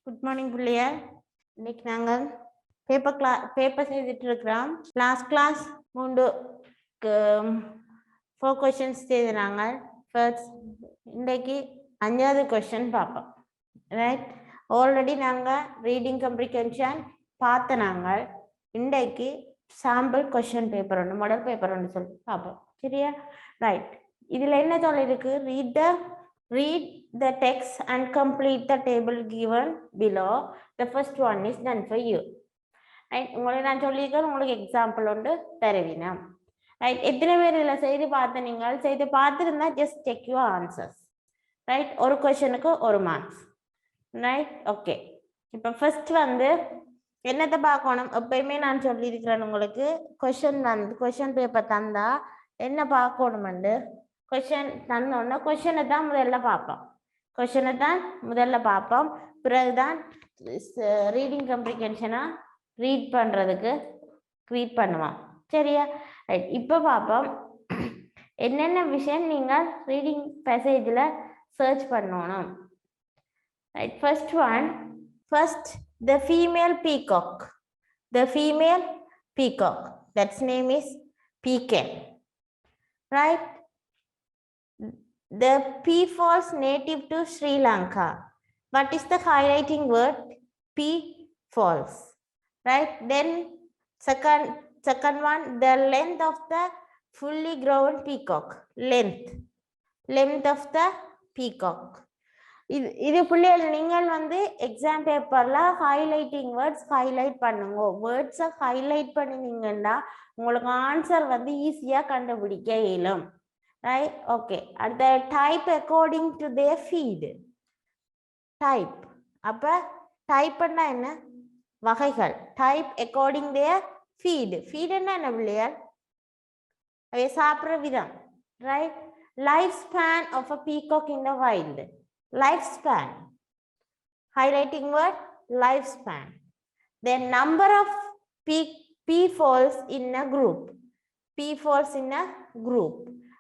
Good morning, Pulliya. இன்னைக்கு நாங்கள் paper செய்துட்டு இருக்கிறோம். லாஸ்ட் கிளாஸ் 4 questions செய்தாங்க. ஃபர்ஸ்ட் இன்னைக்கு 5வது question பார்ப்போம். ரைட், ஆல்ரெடி நாங்கள் ரீடிங் கம்ப்ரிஹென்ஷன் பார்த்தனாங்க. இன்னைக்கு சாம்பிள் கொஸ்டின் பேப்பர் ஒன்று, மாடல் பேப்பர் ஒன்று சொல்லி பார்ப்போம். சரியா? ரைட், இதில் என்ன சொல்லியிருக்கு? Read the text and complete the table given below. The first one is done for you. Right? உங்களுக்கு நான் சொல்லியிருக்கேன், உங்களுக்கு எக்ஸாம்பிள் ஒன்று தருவீனா. ரைட், எத்தனை பேர் இதில் செய்து பார்த்து நீங்கள் செய்து பார்த்துருந்தா just check your answers. Right, ஒரு கொஷனுக்கு 1 மார்க்ஸ். Right, okay. இப்போ ஃபர்ஸ்ட் வந்து என்னத்தை பார்க்கணும்? எப்பயுமே நான் சொல்லியிருக்கிறேன் உங்களுக்கு, கொஷின் பேப்பர் தந்தா என்ன பார்க்கணுமெண்டு, கொஷின் தந்தோன்னா கொஷனை தான் முதல்ல பார்ப்போம். பிறகுதான் ரீடிங் கம்ப்ரிஹென்ஷனாக ரீட் பண்ணுறதுக்கு பண்ணுவோம். சரியா? ரைட், இப்போ பார்ப்போம் என்னென்ன விஷயம் நீங்கள் ரீடிங் பேசேஜில் சர்ச் பண்ணணும். Right, first the female peacock. That's name is peacock. Right? The P falls native to Sri Lanka. What is the highlighting word? P falls. Right? Then second one, the length of the fully grown peacock. Length of the peacock. இது பிள்ளைகள் நீங்கள் வந்து exam பேப்பர்ல highlighting words highlight பண்ணுங்க. வேர்ட்ஸை highlight பண்ணினீங்கன்னா உங்களுக்கு answer வந்து ஈஸியா கண்டுபிடிக்க இயலும். Right, okay. அடுத்த type according to their feet. Type, அப்ப டைப்னா என்ன? வகைகள். டைப் அக்கார்டிங் தேர் ஃபீடுன்னா என்ன பிள்ளைகள்? அவை சாப்பிட்ற விதம். Right, life span of a peacock in the wild. Lifespan, highlighting word lifespan. Then number of peafalls in a group.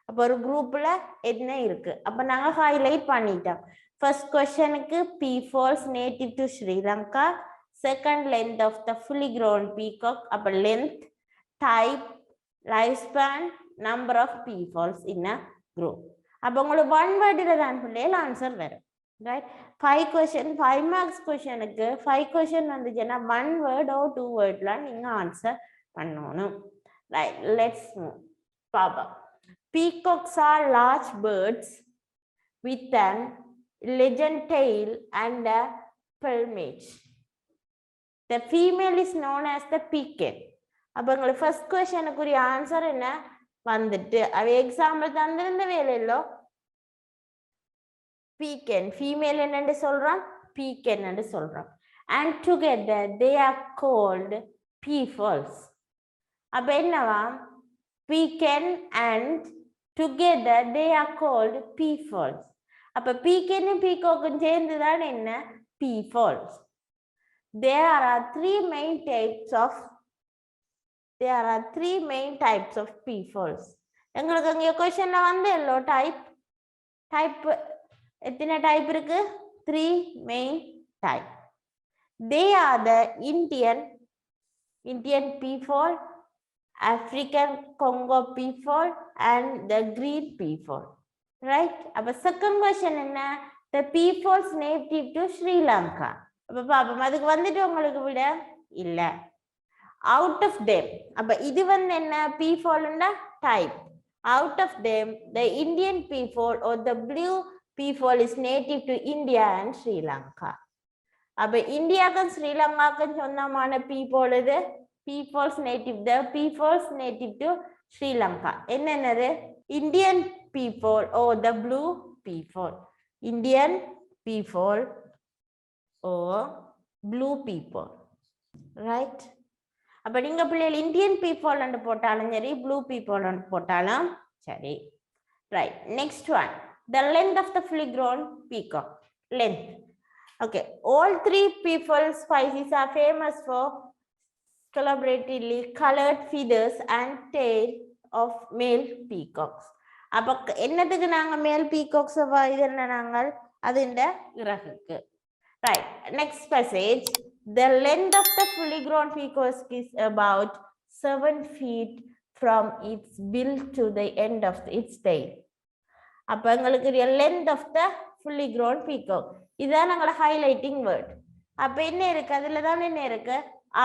அப்போ ஒரு குரூப்ல என்ன இருக்கு? அப்ப நாங்க ஹைலைட் பண்ணிட்டோம். ஃபர்ஸ்ட் கொஸ்டினுக்கு peafalls native to Sri Lanka. Second, length of the fully grown peacock. அப்ப length, type, lifespan, number of peafalls in a group. அப்போ உங்களுக்கு 1 வேர்டில் தான் பிள்ளைகள் ஆன்சர் வரும். ரைட், 5 மார்க்ஸ் கொஸ்டினுக்கு 5 கொஸ்டின் வந்துச்சுன்னா 1 வேர்ட் or 2 வேர்ட்ல நீங்க ஆன்சர் பண்ணணும். Right, let's move. பாப்பா, peacocks are large birds with an elegant tail and a plumage. The female is known as the peacock. அப்போ உங்களுக்கு ஃபர்ஸ்ட் கொஸ்டினுக்குரிய ஆன்சர் என்ன வந்துட்டு? அவ எக்ஸாம்பிள் தந்திருந்த வேலையிலோ peacock, female என்னன்னு சொல்றோம், peacock என்னன்னு சொல்றோம். And together they are called peafalls. அப்ப என்னவா? peacock and together they are called peafalls. அப்ப peacock and peacock சேர்ந்துதான் என்ன? peafalls. There are three main types of peafalls. எங்களுக்கு அங்க क्वेश्चनல வந்து எல்லோ டைப் எத்தனை டைப் இருக்கு? 3 main type. They are the Indian peafowl, African Congo peafowl and the green peafowl. Right? அப்ப second question என்ன? The peafalls native to Sri Lanka. அப்ப பாப்போம், அதுக்கு வந்துட்டு உங்களுக்கு விட இல்ல. Out of them, அப்ப இது வந்து என்ன? peafallனா type. Out of them, the Indian peafowl or the blue peafowl is native to India and Sri Lanka. அப்ப இந்தியாக்கும் ஸ்ரீலங்காக்கும் சொந்தமான peafowl இது peafalls native. The peafalls native to Sri Lanka என்னது? Indian peafowl or the blue peafowl. Indian peafowl or blue peafowl. Right? அப்ப நீங்க பிள்ளைகள் Indian peafowl ன்னு போட்டாலும் சரி, ப்ளூ peafowl ன்னு போட்டாலும் சரி. Right, next one, the length of the fully grown peacock. Length. Okay, all 3 peafowl species are famous for collaboratively colored feathers and tail of male peacocks. அப்ப என்னதுக்கு நாங்க மேல் peacocks இது என்ன நாங்கள் அது இந்த இறகுக்கு. Right, next passage. The length of the fully grown peacock is about 7 feet from its bill to the end of its tail. அப்போ எங்களுக்கு length of the fully grown peacock இதுதான் நாங்களோட highlighting word. அப்போ என்ன இருக்கு அதுல தான் என்ன இருக்கு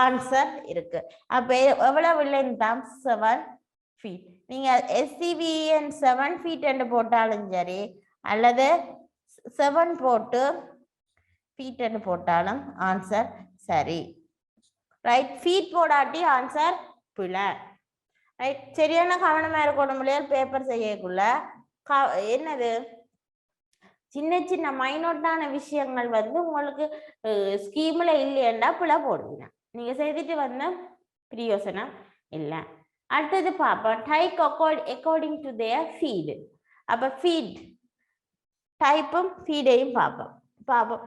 ஆன்சர் இருக்கு. அப்போ எவ்வளவு length 7 feet. நீங்க SCVN 7 feet என்று போட்டாலும் சரி அல்லது 7 போட்டு feet என்று போட்டாலும் ஆன்சர் சரி. ரைட், ஃபீட் போடாட்டி ஆன்சர் பிழை. ரைட், சரியான கவனமா இருக்கணும் இல்லையா பேப்பர் செய்யக்குள்ள. என்னது சின்ன சின்ன மைனோட்டான விஷயங்கள் வந்து உங்களுக்கு ஸ்கீம்ல இல்லையண்டா பிழை போடுவீங்க. நீங்க செய்துட்டு வந்த பிரயோசனம் இல்லை. அடுத்தது பார்ப்போம் type according to there feed. அப்ப ஃபீட் டைப்பும் ஃபீடையும் பார்ப்போம்.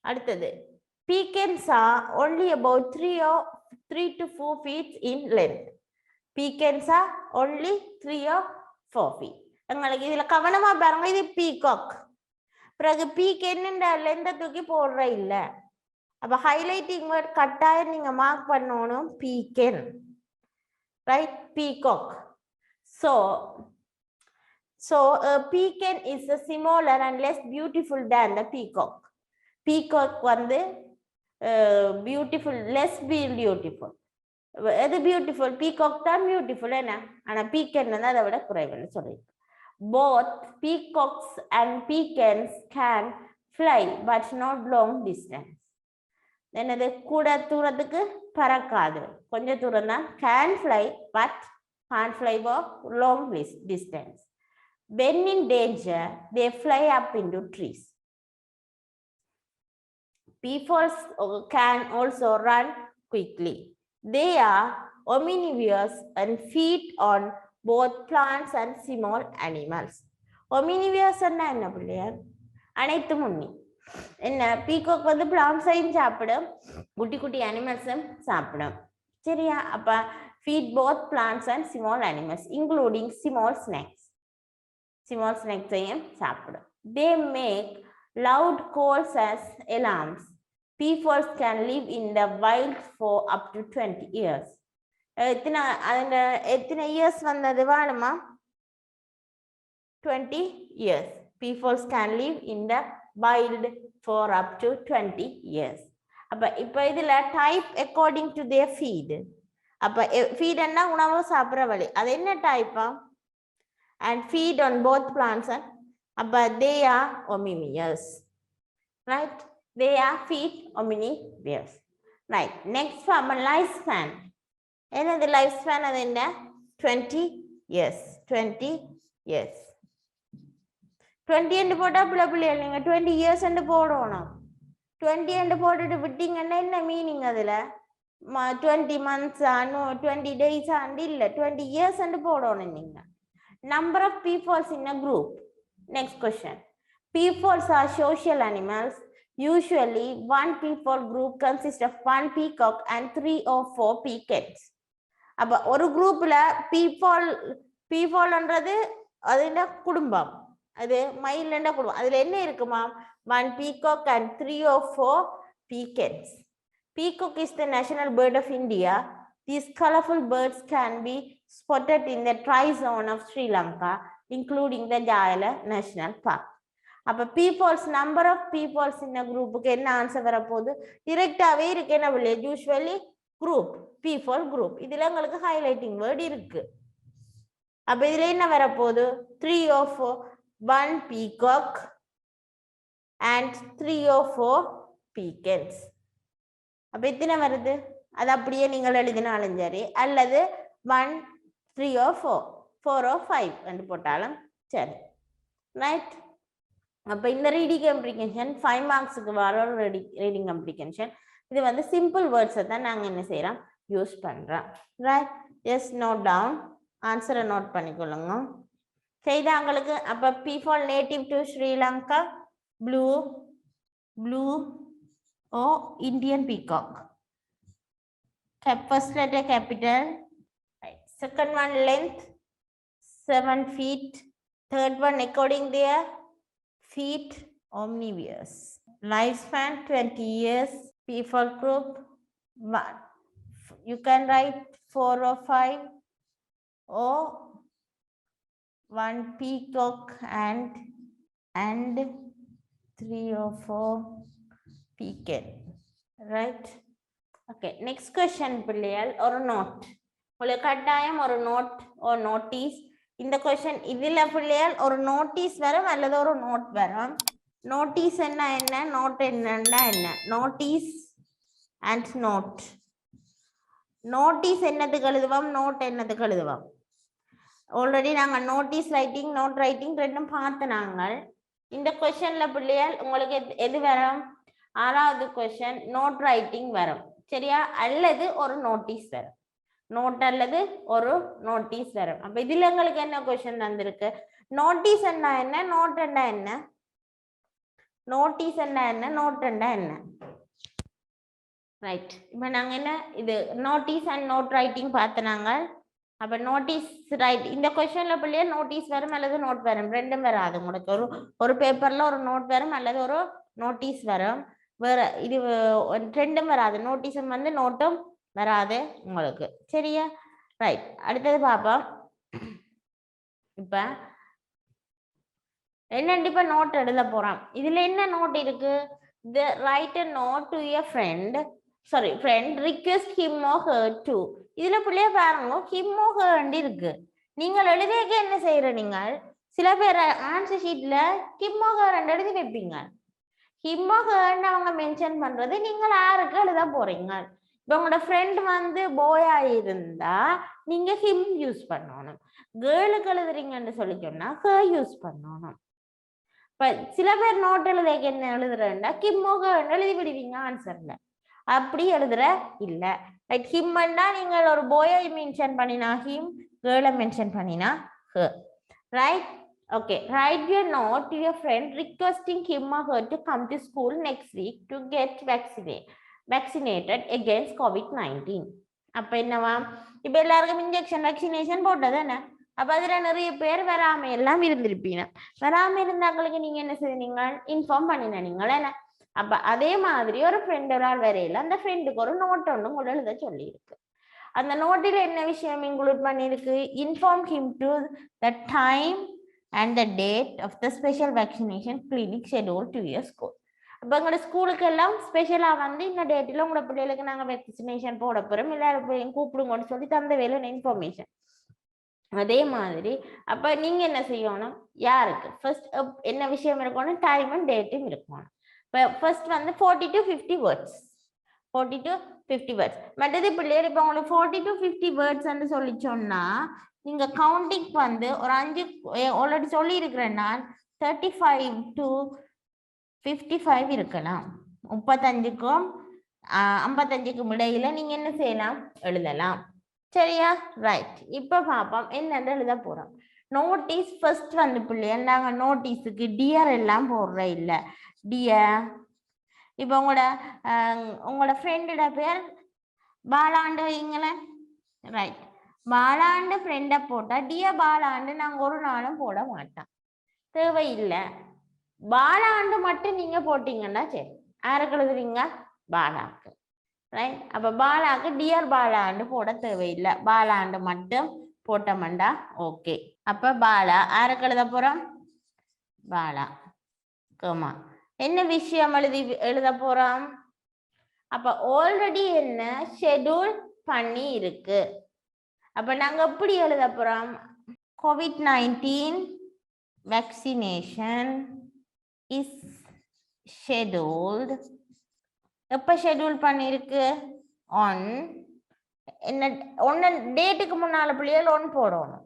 அடுத்தது peacocks are only about 3 to 4 feet in length. Peacocks are only 3 or 4 feet. உங்களுக்கு இதுல கவனமா பாருங்க, இது பீகாக். பிறகு பீக்கென்னுன்ற லென்த்தை தூக்கி போடுற இல்ல. அப்ப ஹைலைட்டிங் வேர்ட் கட்டாயம் நீங்க மார்க் பண்ணணும் peahen. Right, peacock. So a peacock is a smaller and less beautiful than the peacock. Peacock வந்து பியூட்டிஃபுல், லெஸ் பியூட்டிஃபுல். எது பியூட்டிஃபுல்? பீகாக் தான் பியூட்டிஃபுல் என்ன, ஆனா பீக்கன் வந்து அதை விட குறைவுன்னு சொல்லியிருக்கு. Both peacocks and peacocks can fly but not long distance. என்னது கூட தூரத்துக்கு பறக்காது, கொஞ்ச தூரம் தான். Can fly but can't fly for long distance. When in danger, they fly up into trees. Peacocks can also run quickly. They are omnivorous and feed on both plants and small animals. Omnivorous என்ன பிள்ளையா? அனைத்து உண்ணி. என்ன peacock வந்து பிளான்ட்ஸையும் சாப்பிடும், குட்டி குட்டி அனிமல்ஸும் சாப்பிடும். சரியா? அப்ப feed both plants and small animals including small snakes. Small snakes-ஐயும் சாப்பிடும். They make loud calls as alarms. Peacocks can live in the wild for up to 20 years. எத்தனை இயர்ஸ் வந்தது வேணுமா? 20 years. Peacocks can live in the wild for up to 20 years. அப்ப இப்போ இதுல type according to their feed. அப்ப feed என்ன உணவு சாப்பிடுற வழி, அது என்ன டைப்பா? And feed on both plants and அப்ப they are omnivorous. Right, they are feed omnivorous. Right, next from a lifespan. என்னது lifespan? அது என்ன? 20 years. 20 years. 20 என்று போட்டா பிள்ளை இல்லைங்க, 20 years என்று போடணும். 20 என்று போட்டுட்டு விட்டீங்கன்னா என்ன மீனிங் அதுல? 20 months 20 days இல்ல, 20 years என்று போடணும் நீங்க. Number of peacocks in a group. Next question. Peacocks are social animals. Usually, one peacock group consists of one peacock and 3 or 4 peacocks. அப்ப ஒரு குரூப்ல பீஃபால்ன்றது அதுல குடும்பம், அது மயில்ன்ற குடும்பம். அதுல என்ன இருக்குமா? 1 peacock and 3 or 4 peacocks. Peacock is the national bird of India. These colorful birds can be spotted in the tri-zone of Sri Lanka, including the Jayala National Park. அப்ப peacocks, number of peacocks in a group-க்கு என்ன answer வரப்போகுது? டிரெக்டாவே இருக்கு என்ன பிள்ளை? Usually group, peacock group. இதுல உங்களுக்கு highlighting word இருக்கு. அப்ப இதுல என்ன வரப்போகுது? 3 or 4, 1 peacock and 3 or 4 peacocks. அப்ப எத்தனை வருது? அது அப்படியே நீங்கள் எழுதினாலும் சரி, அல்லது 1, 3 or 4, 4 or 5 என்று போட்டாலும் சரி. ரைட், அப்ப இந்த ரீடிங் கம்ப்ரிஹென்ஷன் 5 மார்க்ஸுக்கு வர ரீடிங் கம்ப்ரிஹென்ஷன். இது வந்து சிம்பிள் வேர்ட்ஸை தான் நாங்கள் என்ன செய்யறோம், யூஸ் பண்றோம். ரைட், ஜஸ்ட் நோட் டவுன், ஆன்சரை நோட் பண்ணிக்கொள்ளுங்க. செய்தாங்களுக்கு அப்ப peafowl native to Sri Lanka, blue or Indian peacock. First letter capital. Right. Second one length 7 feet. Third one according their feet omnivorous. Lifespan 20 years. P4 group. One. You can write 4 or 5 or 1 peacock and 3 or 4 pecan. Right? Okay. Next question, Pilliyal, or a note. Time or a note or notice. In the question, idilla Pilliyal or notice varam alladu or note varam. Notice enna, note enna. Notice and note. Notice ennadhukku eluduvam, note ennadhukku eluduvam. Already நாங்க notice writing, note writing ரெண்டும் பார்த்து நாங்கள். இந்த questionல பிள்ளையால் உங்களுக்கு எது வரும்? ஆறாவது question note writing வரும். சரியா? அல்லது ஒரு notice வரும். note அல்லது ஒரு notice வரும். அப்ப இதுல உங்களுக்கு என்ன question தந்திருக்கு? notice என்ன என்ன? note என்ன? notice என்ன? note என்ன? ரைட். இப்போ நாங்கள் என்ன இது நோட்டீஸ் அண்ட் நோட் ரைட்டிங் பார்த்தனாங்க. அப்போ நோட்டீஸ் ரைட் இந்த கொஸ்டினில் பிள்ளையே நோட்டீஸ் வரும் அல்லது நோட் வரும், ரெண்டும் வராது உங்களுக்கு. ஒரு பேப்பரில் ஒரு நோட் வரும் அல்லது ஒரு நோட்டீஸ் வரும், வேற இது ரெண்டும் வராது. நோட்டீஸும் வந்து நோட்டும் வராது உங்களுக்கு. சரியா? ரைட். அடுத்தது பார்ப்போம். இப்போ என்னண்டு இப்போ நோட் எழுத போகிறோம். இதில் என்ன நோட் இருக்கு? The write a note to a friend. Sorry, friend request him or her to. இதுல பிள்ளைய பாருங்க, him or her இருக்கு. நீங்கள் எழுதியக்க என்ன செய்யற? நீங்கள் சில பேர் ஆன்சர் ஷீட்ல him or her எழுதி வைப்பீங்க. him or her அவங்க மென்ஷன் பண்றது நீங்கள் யாருக்கு எழுத போறீங்க. இப்போ உங்களோட ஃப்ரெண்ட் வந்து போயா இருந்தா நீங்க him யூஸ் பண்ணணும். கேர்ளுக்கு எழுதுறீங்கன்னு சொல்லி சொன்னா her யூஸ் பண்ணணும். இப்ப சில பேர் நோட் எழுத என்ன எழுதுறேன்னா கிம்மோக எழுதி விடுவீங்க ஆன்சர்ல. அப்படி எழுதுற இல்ல. ரைட். ஹிம்னா நீங்கள் ஒரு போயை மென்ஷன் பண்ணினா ஹிம், கேர்ளை மென்ஷன் பண்ணினா her. Right. Okay. Right your note to your friend requesting him or her to come to school next week to get vaccinated against COVID-19. அப்ப என்னவா? இப்ப எல்லாருக்கும் இன்ஜெக்ஷன் வேக்சினேஷன் போட்டது என்ன? அப்ப அதுல நிறைய பேர் வராம எல்லாம் இருந்திருப்பீங்க. வராம இருந்தாங்களுக்கு நீங்க என்ன செய்வீங்க? இன்ஃபார்ம் பண்ணின நீங்கள் என்ன. அப்ப அதே மாதிரி ஒரு ஃப்ரெண்ட் ஒரு ஆள் வரையில அந்த ஃப்ரெண்டுக்கு ஒரு நோட் ஒன்று கூட எழுத சொல்லி இருக்கு. அந்த நோட்டில் என்ன விஷயம் இன்க்ளூட் பண்ணிருக்கு? Inform him to the time and the date of the special vaccination clinic schedule to your school. அப்போ எங்களோட ஸ்கூலுக்கு எல்லாம் ஸ்பெஷலாக வந்து இந்த டேட்டில் உங்களோட பிள்ளைகளுக்கு நாங்கள் வேக்சினேஷன் போட போகிறோம், எல்லாரும் கூப்பிடுங்கன்னு சொல்லி தந்த வேலை இன்ஃபர்மேஷன். அதே மாதிரி அப்ப நீங்க என்ன செய்யணும்? யாருக்கு ஃபர்ஸ்ட் என்ன விஷயம் இருக்கணும்? டைம் அண்ட் டேட்டும் இருக்கணும். இப்போ ஃபர்ஸ்ட் வந்து 40 to 50 வேர்ட்ஸ். 40 to 50 words. மற்றது பிள்ளைகள் இப்போ உங்களுக்கு 40 to 50 வேர்ட்ஸ் சொல்லி சொன்னா நீங்க கவுண்டிங் வந்து ஒரு 5 ஆல்ரெடி சொல்லி இருக்கிறேன் நான் 35 to 55 இருக்கலாம். 35க்கும் 55க்கும் இடையில நீங்க என்ன செய்யலாம்? எழுதலாம். சரியா? ரைட். இப்ப பாப்போம் என்னன்னு எழுத போறோம். நோட்டீஸ் ஃபர்ஸ்ட் வந்து பிள்ளைகள் நாங்க நோட்டீஸுக்கு டியர் எல்லாம் போடுற இல்ல. டியர் இப்போ உங்களோட ஃப்ரெண்டோட பேர் பாலாண்டு வைங்களேன். ரைட். பாலாண்டு ஃப்ரெண்டை போட்டா டியர் பாலாண்டு நாங்க ஒரு நாளும் போட மாட்டோம், தேவையில்லை. பாலாண்டு மட்டும் நீங்க போட்டீங்கன்னா சரி. யாருக்கு எழுதுறீங்க? பாலாக்கு. ரைட். அப்ப பாலாக்கு டியர் பாலாண்டு போட தேவையில்லை, பாலாண்டு மட்டும் போட்டோம்டா ஓகே. அப்ப பாலா யாருக்கு எழுத போறோம்? பாலா. கமா. என்ன விஷயம் எழுத போறோம்? அப்ப ஆல்ரெடி என்ன ஷெட்யூல் பண்ணி இருக்கு. அப்ப நாங்க எப்படி எழுத போறோம்? COVID-19 vaccination is scheduled. எப்ப ஷெட்யூல் பண்ணிருக்கு? on என்ன ஒன்னு டேட்டுக்கு முன்னால பிள்ளைகள் ஒன் போடணும்.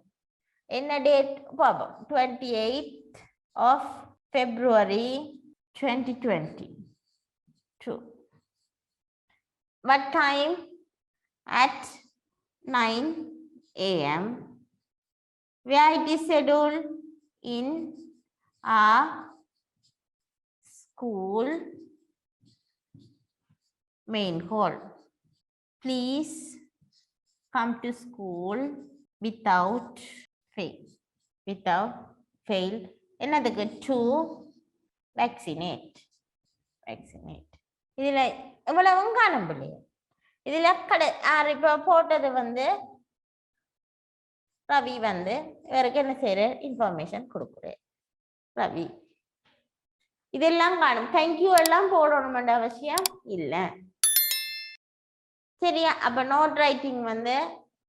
என்ன டேட் பாப்போம்? 28th of February 2022. What time? At 9 AM. Where it is scheduled? In our school main hall. Please come to school without fail. Without fail. Another good to vaccinate. vaccinate. இதுல இவ்வளவும் காணும் பிள்ளைங்க. இதுல இப்ப போட்டது வந்து ரவி வந்து இவருக்கு என்ன செய்யற இன்ஃபர்மேஷன் கொடுக்குறேன். ரவி இதெல்லாம் காணும். தேங்க்யூ எல்லாம் போடணும்ன்ற அவசியம் இல்லை. சரியா? அப்ப நோட் ரைட்டிங் வந்து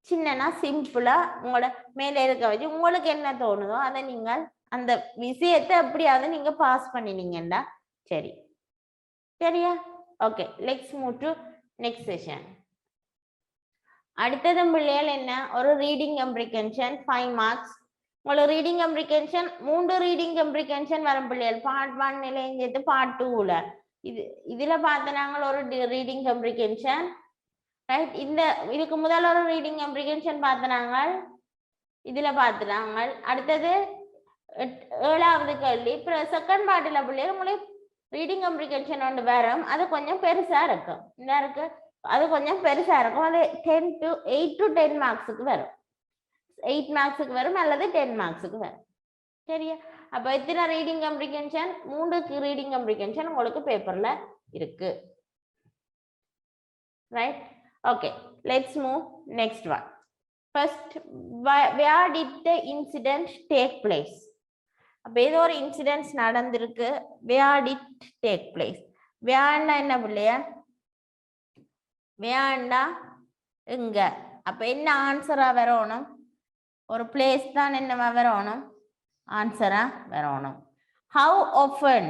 சின்னனா சிம்பிளா உங்களோட மேல இருக்க வச்சு உங்களுக்கு என்ன தோணுதோ அதை நீங்கள் அந்த விஷயத்தை எப்படியாவது நீங்க பாஸ் பண்ணினீங்கடா. சரி, சரியா? Okay, let's move to next session. அடுத்தது பிள்ளைகள் என்ன, ஒரு ரீடிங் கம்ப்ரிஹென்ஷன் 5 மார்க்ஸ். உங்களுக்கு ரீடிங் கம்ப்ரிஹென்ஷன் 3 ரீடிங் கம்ப்ரிஹென்ஷன் வரும் பிள்ளைகள். பார்ட் 1 நிலைஞ்சது பார்ட் 2ல. இதுல பார்த்த நாங்கள் ஒரு ரீடிங் கம்ப்ரிஹென்ஷன், ரைட்? இதுக்கு முதல்ல ஒரு ரீடிங் கம்ப்ரிஹென்ஷன் பார்த்த நாங்கள், இதுல பார்த்துனாங்க. அடுத்தது 7வது கேள்வி. செகண்ட் பார்ட்டில் பிள்ளைகள் உங்களுக்கு ரீடிங் கம்ப்ரிஹென்ஷன் ஒன்று வரும். அது கொஞ்சம் பெருசா இருக்கும். என்ன இருக்கு, அது கொஞ்சம் பெருசா இருக்கும். அது 8 to 10 மார்க்ஸுக்கு வரும். 8 மார்க்ஸுக்கு வரும் அல்லது 10 மார்க்ஸுக்கு வரும். சரியா? அப்ப எத்தனை ரீடிங் கம்ப்ரிஹென்ஷன்? 3 ரீடிங் கம்ப்ரிஹென்ஷன் உங்களுக்கு பேப்பர்ல இருக்கு. Right? Okay, let's move next one. First, where did the incident take place? அப்ப ஏதோ ஒரு இன்சிடென்ட்ஸ் நடந்திருக்கு. where did take place? where என்ன பிள்ளையா? where எங்க? அப்ப என்ன ஆன்சரா வரணும்? ஒரு பிளேஸ் தான் என்னவா வரணும்? ஆன்சரா வரணும். how often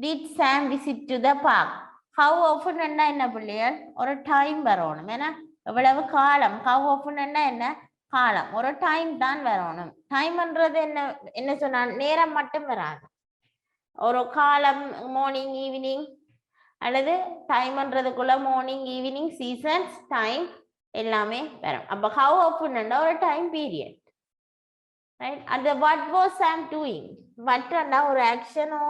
did Sam visit to the park? how often என்ன பிள்ளையா? ஒரு டைம் வரணும். ஏன்னா எவ்வளவு காலம், how often என்ன காலம், ஒரு டைம் தான் வரணும். டைம்ன்றது என்ன சொன்னா நேரம் மட்டும் வராது. ஒரு காலம், மார்னிங் ஈவினிங், அல்லது டைம்ன்றதுக்குள்ள மார்னிங் ஈவினிங் சீசன்ஸ் டைம் எல்லாமே வரும். அப்ப how often ஒரு டைம் பீரியட். ரைட்? அந்த what was Sam doing? what ஒரு ஆக்ஷனோ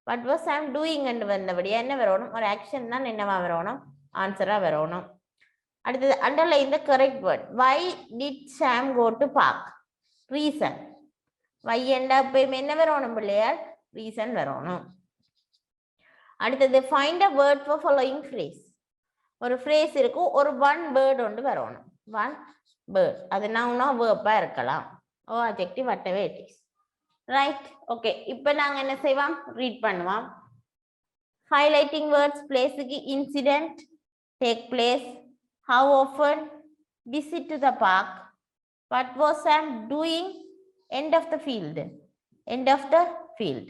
what was Sam doing என்று வந்தபடி என்ன வரணும்? ஒரு ஆக்ஷன் தான் என்னவா வரணும்? ஆன்சரா வரணும். அடுத்தது, underline the correct word. Why did Sam go to park? Reason. Why என்ன வரணும் பிள்ளையார்? Reason வரணும். அடுத்தது, find a word for following phrase. ஒரு phrase இருக்கும், ஒரு one word ஒன்று வரணும். one word. அது noun-ஆ verb-ஆ இருக்கலாம். or adjective, whatever it is. Right? Okay. இப்போ நாங்க என்ன செய்வோம்? ரீட் பண்ணுவோம். Highlighting words, place-க்கு incident, take place, how often, visit to the park, what was Sam doing, end of the field, end of the field.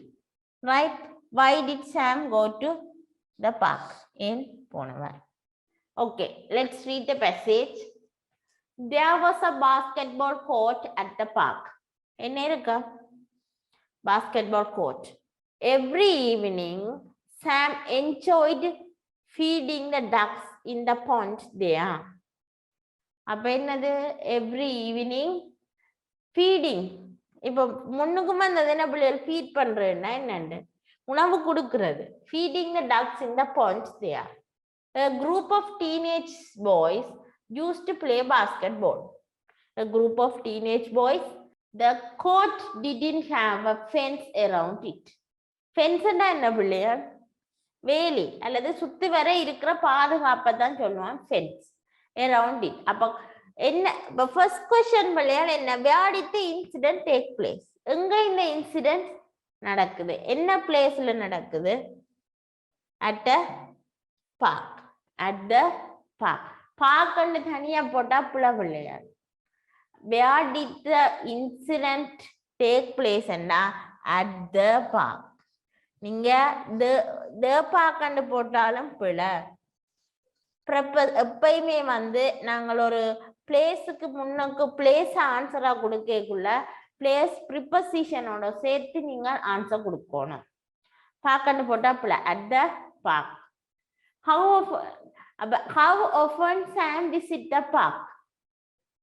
Right? Why did Sam go to the park? In Ponavar. Okay, let's read the passage. There was a basketball court at the park. என்ன இருக்கு? Basketball court. Every evening, Sam enjoyed feeding the ducks in the pond there. அப்ப என்னது? every evening feeding. இப்போ முன்னுக்கும் வந்தது என்ன பிள்ளைகள்? Feet பண்றேன்னா என்னண்டு? உணவு கொடுக்கிறது. feeding the ducks in the pond there. A group of teenage boys used to play basketball. A group of teenage boys. The court didn't have a fence around it. Fence என்ன பிள்ளைகள்? வேலி அல்லது சுத்தி வர இருக்கிற பாதுகாப்பை தான் சொல்லுவான் fence around it. அப்ப என்ன first question பிள்ளைகள் என்ன? where did the incident take place? எங்க இந்த இன்சிடென்ட் நடக்குது? என்ன பிளேஸ்ல நடக்குது? at the park. at the park. பார்க்கன்னு தனியா போட்டா புள்ள பிள்ளைகள். where did the incident take place ன்னா at the park. நீங்க the park ன்னு போட்டாலும் பிள்ளை. எப்பயுமே வந்து நாங்கள் ஒரு பிளேஸுக்கு முன்னுக்கு பிளேஸ் ஆன்சரா கொடுக்கக்குள்ள பிளேஸ் ப்ரிப்போசிஷனோட சேர்த்து நீங்க ஆன்சர் கொடுக்கணும். பார்க்கன்னு போட்டா பிள்ளை. at the park. how often Sam visit the park?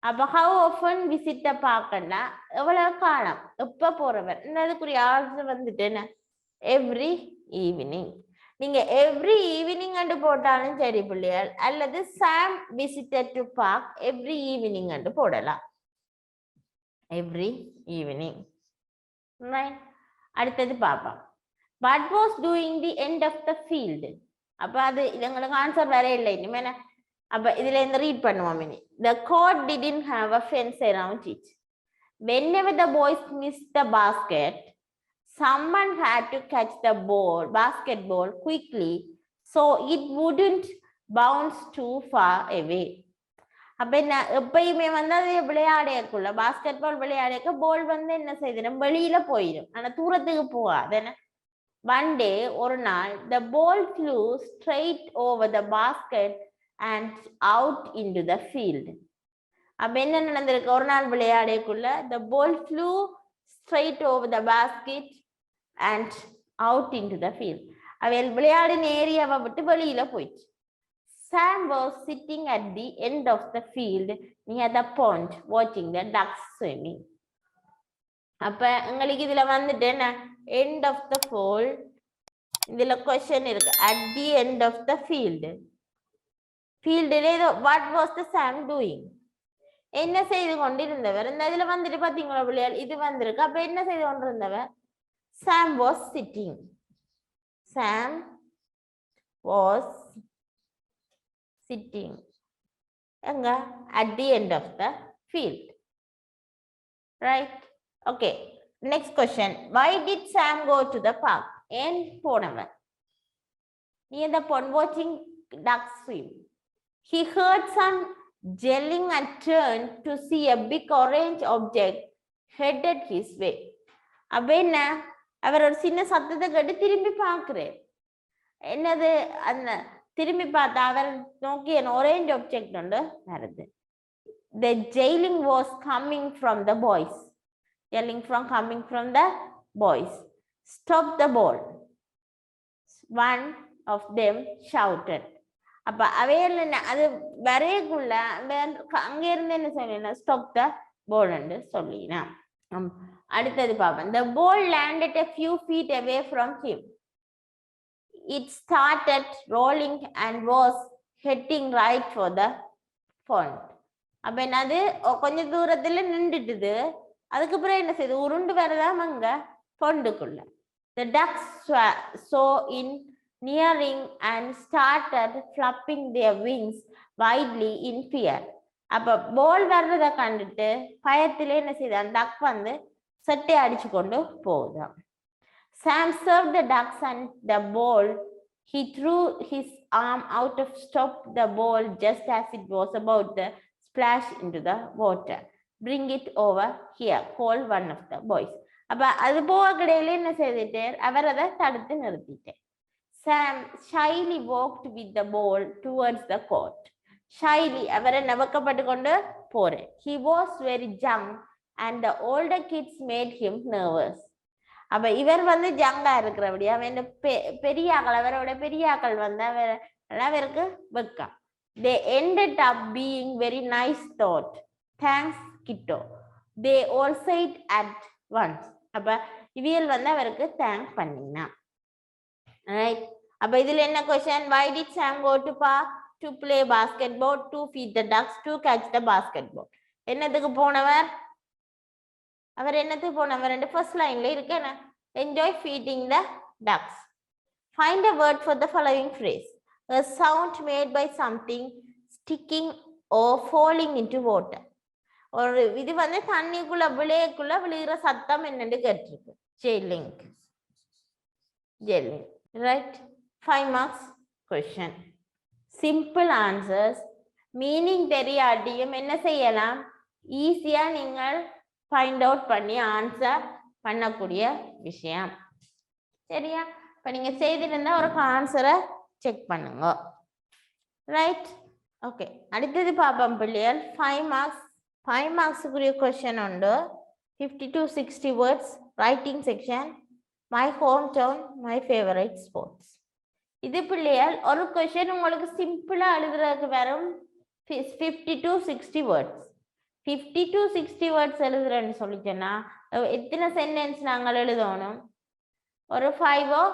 அப்ப how often visit the park ன்னா எவ்வளவு காலம், எப்ப போறவர். அதுக்குரிய ஆன்சர் வந்துட்டு என்ன? every evening. நீங்க every evening அண்டு போட்டாலும் சரி பிள்ளைகள், அல்லது Sam visited to park every evening and போடலாம். every evening. Right? அடுத்தது பாப்போம். What was doing the end of the field? அப்ப அது உங்களுக்கு ஆன்சர் வேற இல்லை இனிமே அப்ப இதுல இருந்து ரீட் பண்ணுவோம் இனி. The court didn't have a fence around it. Whenever the boys missed the basket, someone had to catch the basketball quickly so it wouldn't bounce too far away. அப்ப என்ன எப்பயுமே வந்து அது விளையாடக்குள்ள பாஸ்கெட் பால் விளையாடக்க பால் வந்து என்ன செய்யணும் வெளியில போயிடும் ஆனா தூரத்துக்கு போகாது என்ன. One day ஒரு நாள் the ball flew straight over the basket and out into the field. அப்ப என்ன நடந்திருக்கு ஒரு நாள் விளையாடக்குள்ள the ball flew straight over the basket and out into the field. அவள் விளையாடின ஏரியாவை விட்டு வெளியில போயிடுச்சு. Sam was sitting at the end of the field near the pond watching the ducks swimming. அப்ப உங்களுக்கு இதுல வந்துட்டு என்ன end of the fold இதுல question இருக்கு at the end of the field. What was the Sam doing? என்ன செய்து கொண்டிருந்தவர் இந்த இதுல வந்துட்டு பாத்தீங்களா பிள்ளையால் இது வந்திருக்கு அப்ப என்ன செய்து கொண்டிருந்தவர் Sam was sitting. Sam was sitting at the end of the field. Right? Okay. Next question. Why did Sam go to the park? And போனவர் near the pond watching ducks swim. He heard some yelling and turned to see a big orange object headed his way. அப்ப என்ன அவர் ஒரு சின்ன சத்தத்தை கேட்டு திரும்பி பார்க்கிறார். என்னது அந்த திரும்பி பார்த்தா அவர் நோக்கி an orange object ஒன்று வருது. The yelling was coming from the boys. Coming from the boys. Stop the ball. One of them shouted. அப்ப அவையில் அது வரையக்குள்ள அங்க இருந்து என்ன சொல்லணும் ஸ்டாப் த ball என்று சொல்லினா. அடுத்தது பாப்போம். The ball landed a few feet away from him. It started rolling and was heading right for the pond. அப்ப என்னது கொஞ்சம் தூரத்துல நின்றுட்டுது அதுக்கப்புறம் என்ன செய்யுது உருண்டு வரதான் அங்க பொண்டுக்குள்ள. The ducks saw in nearing and started flapping their wings widely in fear. அப்ப பால் வர்றத கண்டுட்டு பயத்திலே என்ன செய்யுது அந்த டக் வந்து செட்டை அடிச்சு கொண்டு போகுது. Sam served the ducks and the ball. He threw his arm out to stop the ball just as it was about to splash into the water. Bring it over here, called one of the boys. அப்ப அது போக கடையில என்ன செய்துட்டார் அவர் அதை தடுத்து நிறுத்திட்டார். Sam shyly walked with the ball towards the court. Shyly அவரை நவக்கப்பட்டு கொண்டு போறார். He was very young and the older kids made him nervous. அப்ப இவர் வந்து ஜங்கா இருக்கிறபடி அவன் பெரியாக்கள் அவரோட பெரியாக்கள் வந்து அவருக்கு வெக்கம். They ended up being very nice thought. Thanks Kitto. They all said at once. அப்ப இவியல் வந்து அவருக்கு தேங்க் பண்ணினா. Right? அப்ப இதுல என்ன question? Why did Sam go to park? To play basketball, to feed the ducks, to catch the basketball. என்னத்துக்கு போனவர் அவர் என்னத்துக்கு போனவர் ஃபர்ஸ்ட் லைன்ல இருக்கு என்ன enjoy feeding the ducks. Find a word for the following phrase. A sound made by something sticking or falling into water. ஒரு இது வந்து தண்ணிக்குள்ள விளையிற சத்தம் என்னன்னு கேட்டிருக்கு. Jailing. Right? 5 marks question. Simple answers. Meaning தெரியாட்டியும் என்ன செய்யலாம் ஈஸியா நீங்கள் ஃபைண்ட் அவுட் பண்ணி ஆன்சர் பண்ணக்கூடிய விஷயம். சரியா? இப்ப நீங்க செய்திருந்தா ஒரு ஆன்சரை செக் பண்ணுங்க. ரைட்? ஓகே. அடுத்தது பாப்போம் பிள்ளைகள் 5 marks. 5 marksக்குரிய கொஸ்டின் உண்டு. 50 to 60 words writing section. My hometown, my favorite sports. இது பிள்ளைகள் ஒரு கொஸ்டின் உங்களுக்கு சிம்பிளா எழுதுறதுக்கு வரும் 50 to 60 words. 50 to 60 words எழுதுறேன்னு சொல்லிச்சேன்னா எத்தனை சென்டென்ஸ் நாங்கள் எழுதணும் ஒரு 5 or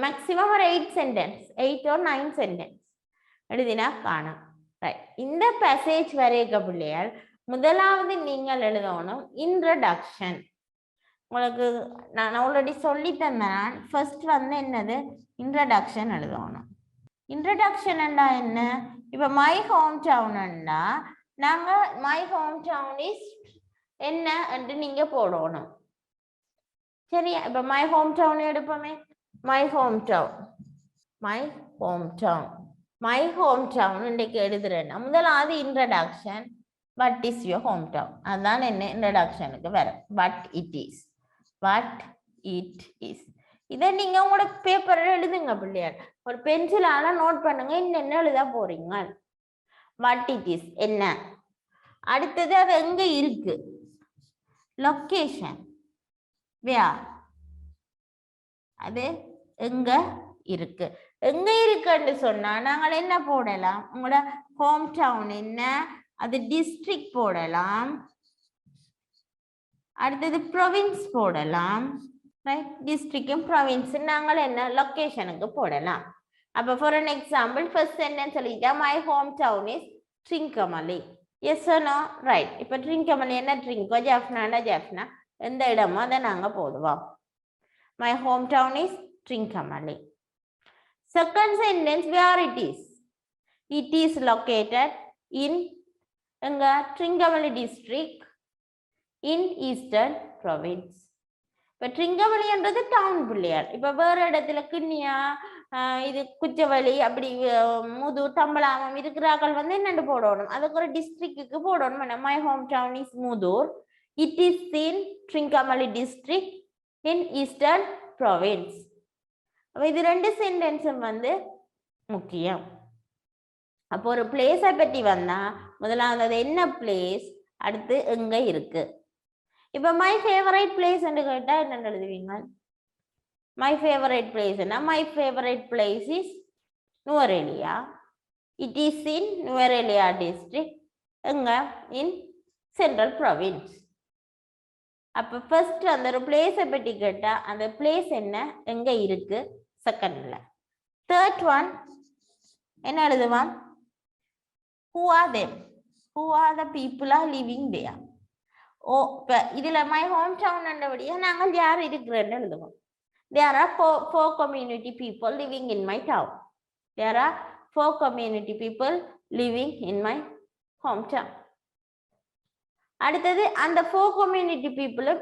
மேக்ஸிமம் ஒரு 8 சென்டென்ஸ் 8 or 9 சென்டென்ஸ் எழுதினா காணும். ரைட். இந்த பேசேஜ் வரைக்க பிள்ளையால் முதலாவது நீங்கள் எழுதணும் இன்ட்ரோடக்ஷன். உங்களுக்கு நான் ஆல்ரெடி சொல்லி தந்தேன். ஃபர்ஸ்ட் வந்து என்னது இன்ட்ரடக்ஷன் எழுதணும். இன்ட்ரடக்ஷன் என்ன? இப்போ மை ஹோம் டவுன்னா நாங்கள் மை ஹோம் டவுன் இஸ் என்ன என்று நீங்க போடணும். சரியா? இப்போ மை ஹோம் டவுன் எடுப்போமே. My home town, my home town, my home town இன்றைக்கு எழுதுறேன்னா முதலாவது introduction, what is your home town, அதுதான் என்ன இன்ட்ரடக்ஷனுக்கு வரும். What it is, what it is. இதை நீங்க உங்களோட பேப்பர்ல எழுதுங்க பிள்ளையார். ஒரு பென்சிலால நோட் பண்ணுங்க என்ன எழுத போறீங்க. வாட் இட் இஸ் என்ன. அடுத்தது அது எங்க இருக்கு, லொகேஷன், வேர், அது எங்க இருக்கு. எங்க இருக்குன்னு சொன்னா நாங்கள் என்ன போடலாம், உங்களோட ஹோம் டவுன் என்ன, அது டிஸ்ட்ரிக்ட் போடலாம். அடுத்தது ப்ரொவின்ஸ் போடலாம். ரைட், டிஸ்ட்ரிக்டும் ப்ரொவின்ஸ் நாங்கள் என்ன லொகேஷனுக்கு போடலாம். அப்போ for an example first sentence சொல்லிட்டா my home town is Trincomalee. Yes no, right. இப்போ ட்ரிங்கமலி என்ன ட்ரிங்கோ, ஜெஃப்னாண்டா ஜெஃப்னா எந்த இடமோ அதை நாங்கள் போடுவோம். My home town is Trincomalee. Second sentence, where it is. It is located in Trincomalee district in eastern province. இப்போ ட்ரிங்கமலி என்றது டவுன் பிள்ளையார். இப்போ வேறு இடத்துல கிண்ணியா இது குச்சவெளி அப்படி முது தம்பலாமம் இருக்கிறார்கள் வந்து என்னென்னு போடணும், அதுக்கு ஒரு டிஸ்ட்ரிக்டுக்கு போடணும். My home town is Muthur, it is in Trincomalee district in eastern province. அப்போ இது ரெண்டு சென்டென்ஸும் வந்து முக்கியம். அப்போ ஒரு பிளேஸை பற்றி வந்தா முதலாவது அது என்ன பிளேஸ், அடுத்து எங்க இருக்கு. இப்போ மை ஃபேவரட் பிளேஸ் என்று கேட்டா என்ன எழுதுவீங்க? மை ஃபேவரட் பிளேஸ்னா my favourite place is Nuwara Eliya, it is in Nuwara Eliya district, எங்க இன் சென்ட்ரல் ப்ரொவின்ஸ். அப்போ ஃபர்ஸ்ட் அந்த ஒரு பிளேஸை பற்றி கேட்டா அந்த பிளேஸ் என்ன எங்க இருக்கு செகண்ட்ல. தேர்ட் ஒன் என்ன எழுதுவான், who are them, who are the people are living there. ஓ இப்போ இதுல மை ஹோம் டவுன் என்றபடியா நாங்கள் யார் இருக்கிறேன்னு எழுதுவோம். there are four community people living in my town. there are 4 community people living in my hometown. அடுத்தது அந்த 4 community peopleம்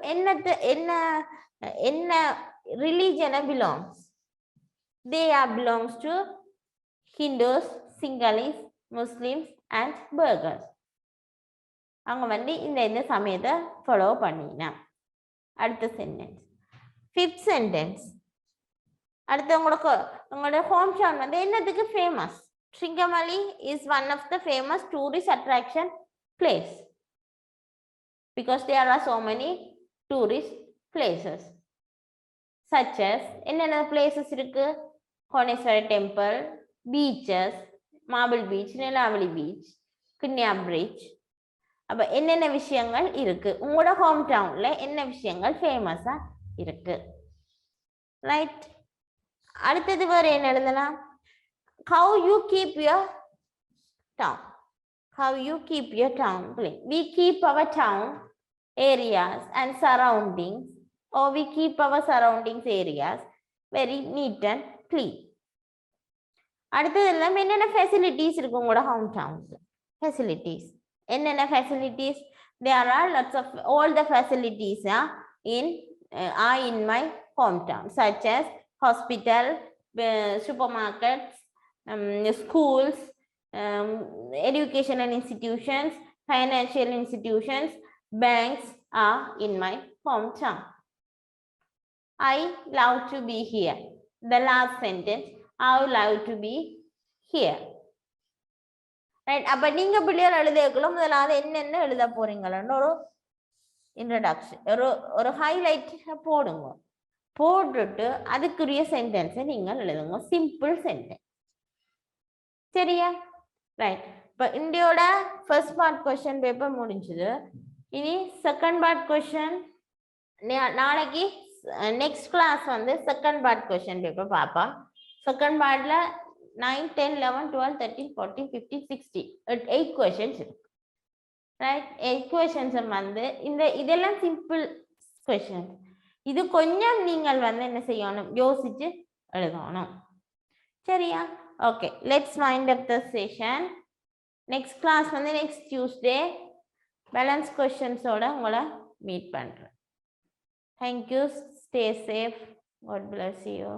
என்ன ரிலீஜனை belongs. they are belongs to Hindus, Sinhalese, Muslims and Burghers. அவங்க வந்து இந்த சமயத்தை ஃபாலோ பண்ணினா. அடுத்த சென்டென்ஸ், ஃபிஃப்த் சென்டென்ஸ். அடுத்து உங்களோட ஹோம் டவுன் வந்து என்னத்துக்கு famous. Trincomalee is one of the famous tourist attraction place because there are so many tourist places such as என்னென்ன places இருக்கு, Coneswara temple, beaches, Marble Beach, Nelavali Beach, Kinya Bridge. அப்போ என்னென்ன விஷயங்கள் இருக்கு உங்களோட home டவுன்ல, என்ன விஷயங்கள் ஃபேமஸா இருக்கு. ரைட், அடுத்தது வேறு என்ன எழுதலாம், how you keep your town, how you keep your town clean. We keep our town areas and surroundings, or we keep our surroundings areas very neat and clean. அடுத்தது எல்லாம் என்னென்ன ஃபெசிலிட்டிஸ் இருக்கு உங்களோட ஹோம் டவுனுக்கு. ஃபெசிலிட்டிஸ் என்னென்ன facilities, there are lots of all the facilities are in my hometown such as hospital, supermarkets, schools, educational institutions, financial institutions, banks are in my hometown. I love to be here. The last sentence, I love to be here. Right, அப்போ நீங்கள் பிள்ளையார் எழுதியக்குள்ள முதலாவது என்னென்ன எழுத போறீங்களன்னு ஒரு introduction, ஒரு highlight போடுங்க. போட்டுட்டு அதுக்குரிய சென்டென்ஸை நீங்கள் எழுதுங்க, சிம்பிள் சென்டென்ஸ். சரியா? ரைட், இப்போ இந்தியோட ஃபர்ஸ்ட் பார்ட் கொஸ்டின் பேப்பர் முடிஞ்சுது. இனி செகண்ட் பார்ட் கொஸ்டின் நாளைக்கு நெக்ஸ்ட் கிளாஸ் வந்து செகண்ட் பார்ட் கொஸ்டின் பேப்பர் பார்ப்போம். செகண்ட் பார்ட்ல 9, 10, 11, 12, 13, 14, 15, 16 8 questions இருக்கு. ரைட், 8 questions வந்து இதெல்லாம் சிம்பிள் questions. இது கொஞ்சம் நீங்கள் வந்து என்ன செய்யணும், யோசிச்சு எழுதணும். சரியா? Okay, let's wind up the session. Next class வந்து நெக்ஸ்ட் டியூஸ்டே பேலன்ஸ் கொஸ்டின்ஸோட உங்களை மீட் பண்றேன். Thank you. Stay safe. God bless you.